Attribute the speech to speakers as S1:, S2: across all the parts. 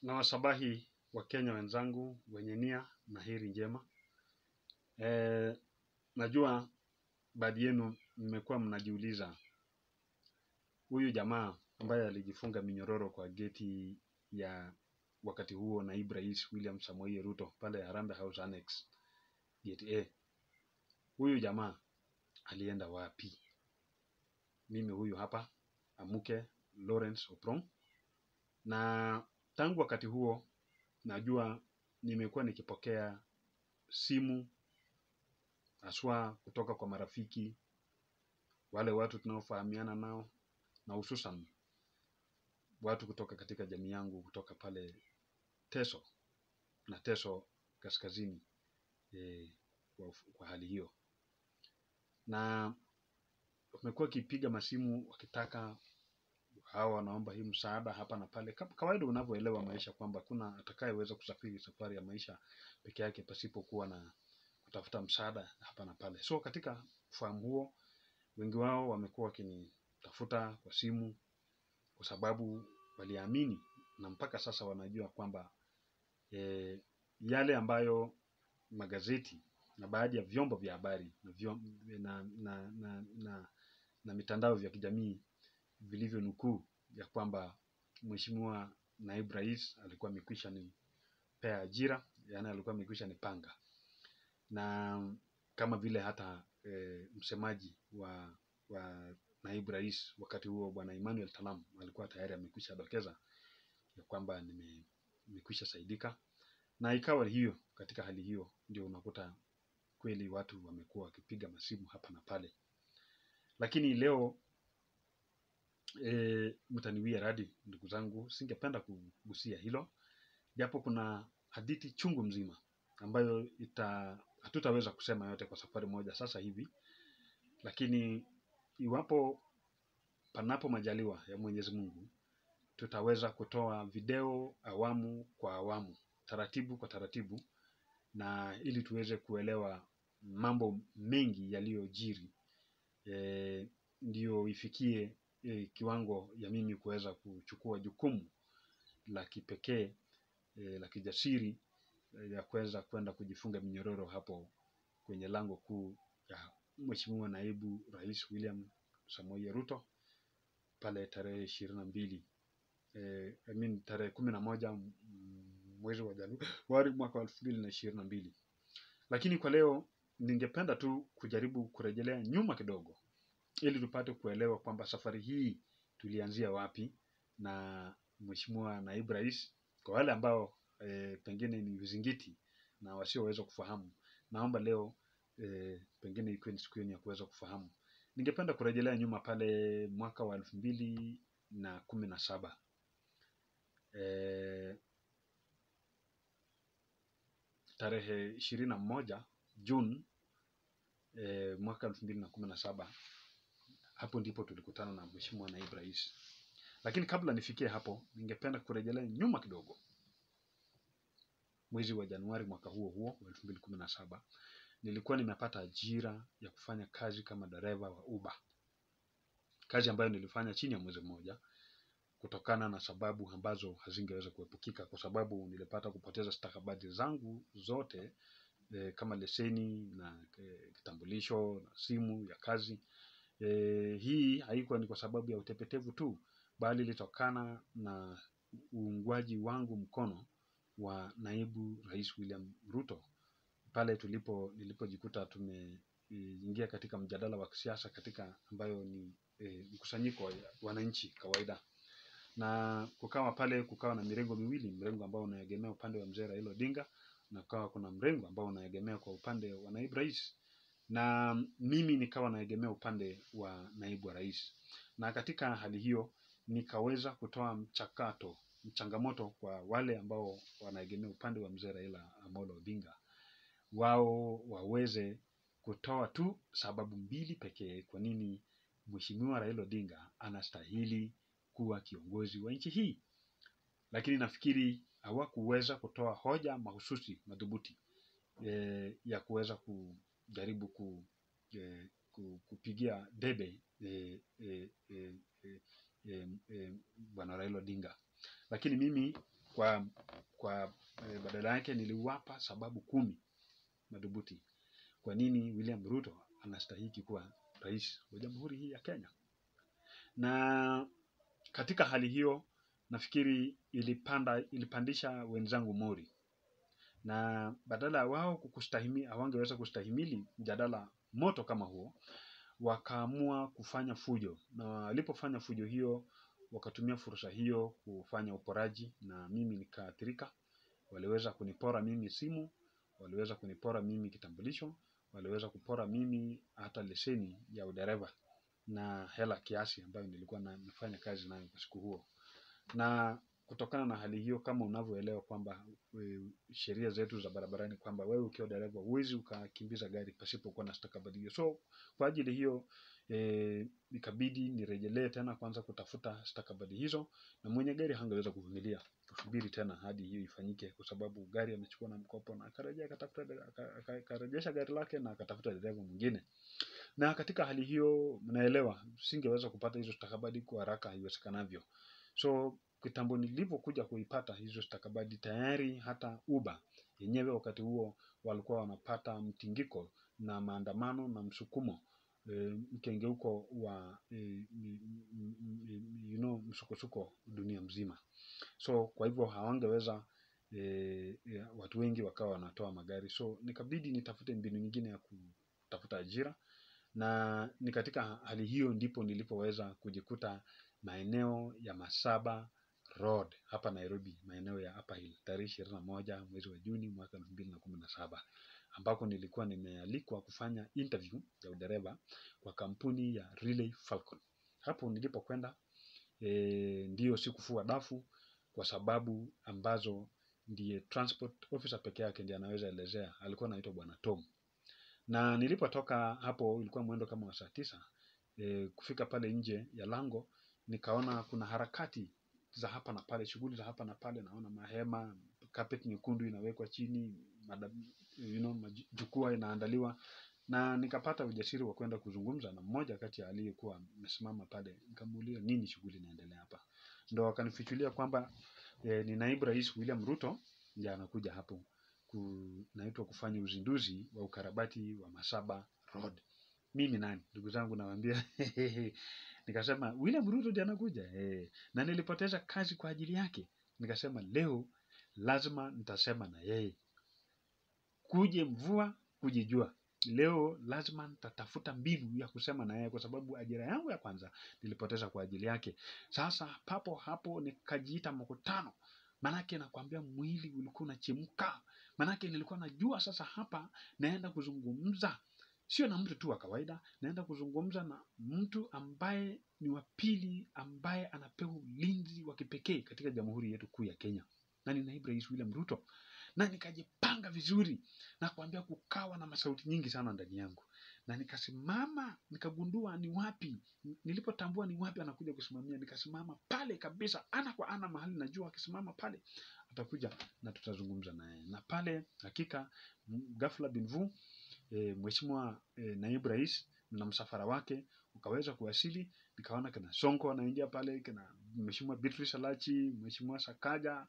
S1: Na wasabahi wa Kenya wenzangu wenye nia na heri njema. Najua baadhi yenu mmekuwa mnajiuliza, huyu jamaa ambaye alijifunga minyororo kwa geti ya wakati huo naibu rais William Samoei Ruto pale Harambee House Annex gate A, huyu jamaa alienda wapi? Mimi huyu hapa Amuke Lawrence Oprong, na tangu wakati huo najua nimekuwa nikipokea simu haswa kutoka kwa marafiki, wale watu tunaofahamiana nao, na hususan watu kutoka katika jamii yangu kutoka pale Teso na Teso Kaskazini, kwa hali hiyo. Na wamekuwa kipiga masimu wakitaka hawa wanaomba hii msaada hapa na pale. Kawaida unavyoelewa maisha kwamba kuna atakayeweza kusafiri safari ya maisha peke yake pasipokuwa na kutafuta msaada hapa na pale. So katika ufahamu huo, wengi wao wamekuwa wakinitafuta kwa simu kwa sababu waliamini na mpaka sasa wanajua kwamba yale ambayo magazeti na baadhi ya vyombo vya habari na mitandao vya kijamii vilivyo nukuu ya kwamba mheshimiwa naibu rais alikuwa amekwisha nipea ajira, yani alikuwa amekwisha nipanga. Na kama vile hata msemaji wa naibu rais wakati huo bwana Emmanuel Talam alikuwa tayari amekwisha dokeza ya kwamba nimekwisha saidika. Na ikawa hiyo, katika hali hiyo ndio unakuta kweli watu wamekuwa wakipiga masimu hapa na pale. Lakini leo mtaniwie radhi ndugu zangu, singependa kugusia hilo, japo kuna hadithi chungu mzima ambayo hatutaweza kusema yote kwa safari moja sasa hivi. Lakini iwapo panapo majaliwa ya Mwenyezi Mungu, tutaweza kutoa video awamu kwa awamu, taratibu kwa taratibu, na ili tuweze kuelewa mambo mengi yaliyojiri, ndio ifikie kiwango ya mimi kuweza kuchukua jukumu la kipekee, la kijasiri, ya kuweza kwenda kujifunga minyororo hapo kwenye lango kuu ya mheshimiwa naibu rais William Samoei Ruto pale tarehe 22 tarehe 11 mwezi wa Januari mwaka 2022. Lakini kwa leo ningependa tu kujaribu kurejelea nyuma kidogo ili tupate kuelewa kwamba safari hii tulianzia wapi na mheshimiwa naibu rais. Kwa wale ambao pengine ni vizingiti na wasioweza kufahamu, naomba leo pengine ikuwe ni siku yenu ya kuweza kufahamu. Ningependa kurejelea nyuma pale mwaka wa 2017, tarehe 21 Juni mwaka 2017. Hapo ndipo tulikutana na mheshimiwa naibu rais. Lakini kabla nifikie hapo, ningependa kurejelea nyuma kidogo. Mwezi wa Januari mwaka huo huo wa 2017, nilikuwa nimepata ajira ya kufanya kazi kama dereva wa Uber. Kazi ambayo nilifanya chini ya mwezi mmoja kutokana na sababu ambazo hazingeweza kuepukika, kwa sababu nilipata kupoteza stakabadhi zangu zote, kama leseni na kitambulisho na simu ya kazi. Hii haikuwa ni kwa sababu ya utepetevu tu, bali ilitokana na uungwaji wangu mkono wa naibu rais William Ruto pale nilipojikuta tumeingia katika mjadala wa kisiasa katika ambayo ni mkusanyiko wa wananchi kawaida. Na kukawa na mirengo miwili, mrengo ambao unaegemea upande wa mzee Raila Odinga, na kuna mrengo ambao unaegemea kwa upande wa naibu rais, na mimi nikawa naegemea upande wa naibu wa rais. Na katika hali hiyo nikaweza kutoa changamoto kwa wale ambao wanaegemea upande wa mzee Raila Amolo Odinga, wao waweze kutoa tu sababu mbili pekee kwa nini mheshimiwa Raila Odinga anastahili kuwa kiongozi wa nchi hii. Lakini nafikiri hawakuweza kutoa hoja mahususi madhubuti ya kuweza kujaribu kupigia debe bwana Raila Odinga. Lakini mimi kwa badala yake niliwapa sababu 10 madhubuti kwa nini William Ruto anastahili kuwa rais wa Jamhuri hii ya Kenya. Na katika hali hiyo nafikiri ilipandisha wenzangu mori, na badala ya wao kukustahimili, hawangeweza kustahimili mjadala moto kama huo, wakaamua kufanya fujo. Na walipofanya fujo hiyo, wakatumia fursa hiyo kufanya uporaji, na mimi nikaathirika. Waliweza kunipora mimi simu, waliweza kunipora mimi kitambulisho, waliweza kupora mimi hata leseni ya udereva na hela kiasi ambayo nilikuwa nafanya kazi nayo kwa siku huo. Na kutokana na hali hiyo, kama unavyoelewa kwamba sheria zetu za barabarani kwamba wewe ukiwa dereva huwezi ukakimbiza gari pasipokuwa na stakabadhi hiyo. So kwa ajili hiyo ikabidi nirejelee tena kwanza kutafuta stakabadhi hizo, na mwenye gari hangeweza kuvumilia kusubiri tena hadi hiyo ifanyike, kwa sababu gari amechukua na mkopo, na akarejesha gari lake na akatafuta dereva mwingine. Na katika hali hiyo mnaelewa singeweza kupata hizo stakabadhi kwa haraka iwezekanavyo. So kitambo nilipokuja kuipata hizo stakabadhi, tayari hata Uber yenyewe wakati huo walikuwa wanapata mtingiko na maandamano na msukumo, mkengeuko wa msukosuko dunia mzima. So kwa hivyo hawangeweza, watu wengi wakawa wanatoa magari. So nikabidi nitafute mbinu nyingine ya kutafuta ajira, na ni katika hali hiyo ndipo nilipoweza kujikuta maeneo ya Masaba Road hapa Nairobi, maeneo ya Upper Hill, tarehe 21 mwezi wa Juni mwaka 2017, ambako nilikuwa nimealikwa kufanya interview ya udereva kwa kampuni ya Relay Falcon. Hapo nilipokwenda ndio sikufua dafu, kwa sababu ambazo ndiye transport officer pekee yake ndiye anaweza elezea. Alikuwa anaitwa Bwana Tom. Na nilipotoka hapo ilikuwa mwendo kama wa saa 9, kufika pale nje ya lango nikaona kuna harakati za hapa na pale, shughuli za hapa na pale. Naona mahema, carpet nyekundu inawekwa chini, jukwaa inaandaliwa, na nikapata ujasiri wa kwenda kuzungumza na mmoja kati ya aliyekuwa amesimama pale. Nikamuuliza nini shughuli inaendelea hapa, ndio akanifichulia kwamba ni naibu rais William Ruto ndiye anakuja hapo naitwa kufanya uzinduzi wa ukarabati wa Masaba Road. Mimi nani, ndugu zangu, nawaambia nikasema William Ruto ndiye anakuja, na nilipoteza kazi kwa ajili yake. Nikasema leo lazima nitasema na yeye, kuje mvua kuje jua, leo lazima nitatafuta mbinu ya kusema na yeye, kwa sababu ajira yangu ya kwanza nilipoteza kwa ajili yake. Sasa papo hapo nikajiita mkutano, manake nakwambia mwili ulikuwa unachemka, manake nilikuwa najua sasa hapa naenda kuzungumza sio na mtu tu wa kawaida, naenda kuzungumza na mtu ambaye ni wa pili ambaye anapewa ulinzi wa kipekee katika jamhuri yetu kuu ya Kenya, na ni naibu rais William Ruto. Na nikajipanga vizuri, na kuambia kukawa na masauti nyingi sana ndani yangu, na nikasimama, nikagundua ni wapi, nilipotambua ni wapi anakuja kusimamia, nikasimama pale kabisa ana kwa ana, mahali najua akisimama pale atakuja na tutazungumza naye. Na pale hakika ghafla binvu mheshimiwa naibu rais na msafara wake ukaweza kuwasili. Nikaona kina Sonko anaingia pale, kina mheshimiwa Beatrice Alachi, mheshimiwa Sakaja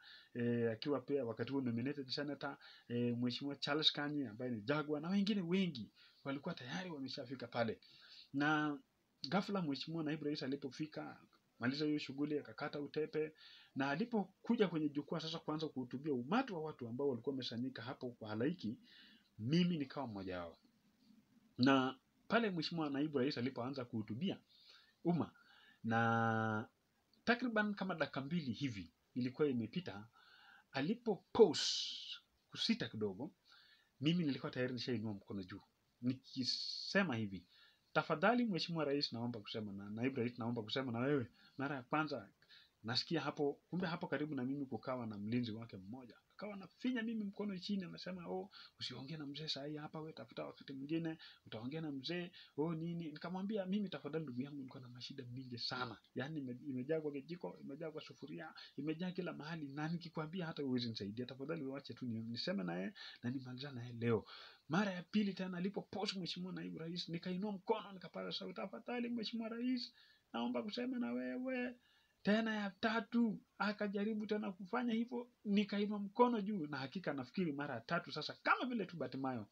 S1: akiwa pia wakati huo nominated senator, mheshimiwa Charles Kanyi ambaye ni Jagwa, na wengine wengi walikuwa tayari wameshafika pale. Na ghafla mheshimiwa naibu rais alipofika, maliza hiyo shughuli, akakata utepe, na alipokuja kwenye jukwaa sasa kuanza kuhutubia umati wa watu ambao walikuwa wamesanyika hapo kwa halaiki, mimi nikawa mmoja wao. Na pale mheshimiwa naibu rais alipoanza kuhutubia umma, na takriban kama dakika 2 hivi ilikuwa imepita, alipo pause kusita kidogo, mimi nilikuwa tayari nishainua mkono juu nikisema hivi, tafadhali mheshimiwa rais naomba kusema, na naibu rais naomba kusema na wewe. Mara ya kwanza nasikia hapo, kumbe hapo karibu na mimi kukawa na mlinzi wake mmoja, akawa anafinya mimi mkono chini, anasema usiongee na mzee saa hii hapa, wewe tafuta wakati mwingine utaongea na mzee nini. Nikamwambia mimi tafadhali ndugu yangu, niko na mashida mingi sana, yani imejaa kwa kijiko, imejaa kwa sufuria, imejaa kila mahali, na nikikwambia hata huwezi nisaidia. Tafadhali waache tu niseme naye na nimalizane naye leo. Mara ya pili tena alipo pause mheshimiwa naibu rais, nikainua mkono nikapaza sauti, tafadhali mheshimiwa rais naomba kusema na wewe. Tena ya tatu akajaribu tena kufanya hivyo, nikainua mkono juu, na hakika nafikiri mara ya tatu sasa, kama vile tu Bartimayo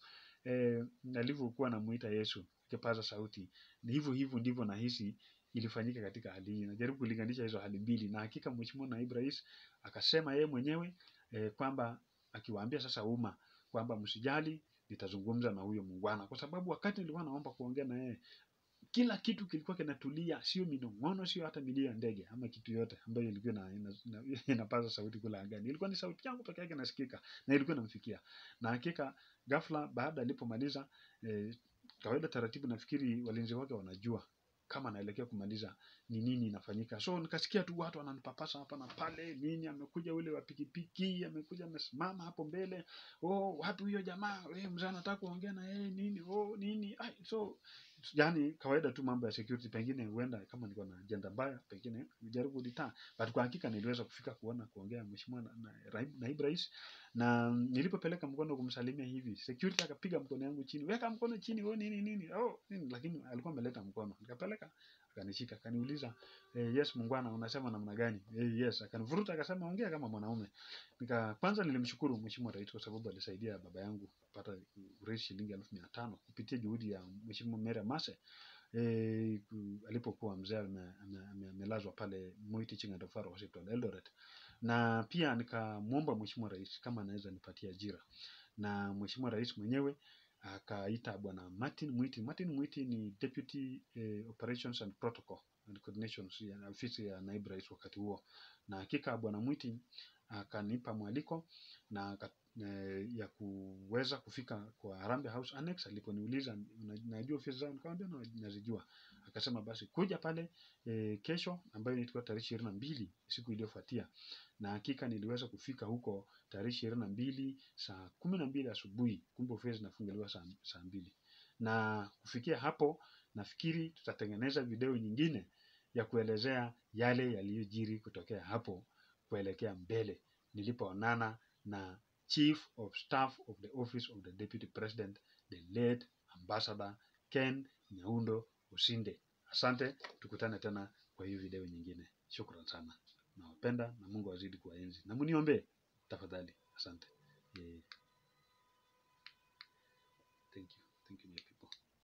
S1: alivyokuwa namuita Yesu kipaza sauti, ni hivyo hivyo ndivyo nahisi ilifanyika katika hali hii. Najaribu kulinganisha hizo hali mbili, na hakika Mheshimiwa Naibu Rais akasema yeye mwenyewe kwamba akiwaambia sasa umma kwamba msijali, nitazungumza na huyo muungwana, kwa sababu wakati nilikuwa naomba kuongea na yeye kila kitu kilikuwa kinatulia, sio minong'ono, sio hata milio ya ndege ama kitu yote ambayo ilikuwa inapaza sauti kula angani. Ilikuwa ni sauti yangu pekee yake nasikika, na ilikuwa inamfikia. Na hakika ghafla baada alipomaliza, kawaida taratibu, nafikiri walinzi wake wanajua kama anaelekea kumaliza ni nini inafanyika. So nikasikia tu watu wananipapasa hapa na pale, nini, amekuja ule wa pikipiki, amekuja amesimama hapo mbele, wapi huyo jamaa, mzee anataka kuongea na yeye nini, nini. So yani kawaida tu mambo ya security, pengine huenda kama niko na agenda mbaya, pengine nijaribu kulitaa, but kwa hakika niliweza kufika kuongea Mheshimiwa Naibu Rais, na nilipopeleka mkono kumsalimia hivi, security akapiga mkono yangu chini, weka mkono chini, nini, lakini alikuwa ameleta mkono, nikapeleka, akanishika, akaniuliza yes muungwana, unasema namna gani? Yes, akanivuruta, akasema ongea kama mwanaume. Kwanza nilimshukuru Mheshimiwa Rais kwa sababu alisaidia baba yangu kupata uraisi shilingi 1500 kupitia juhudi ya Mheshimiwa Mary Mase alipokuwa mzee amelazwa pale Moi Teaching and Referral Hospital Eldoret. Na pia nikamuomba Mheshimiwa Rais kama anaweza nipatia ajira, na Mheshimiwa Rais mwenyewe akaita bwana Martin Mwiti. Martin Mwiti ni Deputy Operations and Protocol and Coordinations ya ofisi ya Naibu Rais wakati huo, na hakika bwana Mwiti akanipa mwaliko na ya kuweza kufika kwa Harambee House Annex. Aliponiuliza najua ofisi zao, nikamwambia nazijua. Akasema basi kuja pale kesho, ambayo ilikuwa tarehe 22 siku iliyofuatia, na hakika niliweza kufika huko tarehe 22 saa 12 asubuhi. Kumbe ofisi zinafunguliwa saa 2. Na kufikia hapo nafikiri tutatengeneza video nyingine ya kuelezea yale yaliyojiri kutokea hapo kuelekea mbele, nilipoonana na Chief of Staff of the Office of the Deputy President, the late Ambassador Ken Nyaundo Osinde. Asante, tukutane tena kwa hii video nyingine. Shukran sana. Nawapenda na Mungu azidi kuwaenzi. Na mniombe tafadhali. Asante.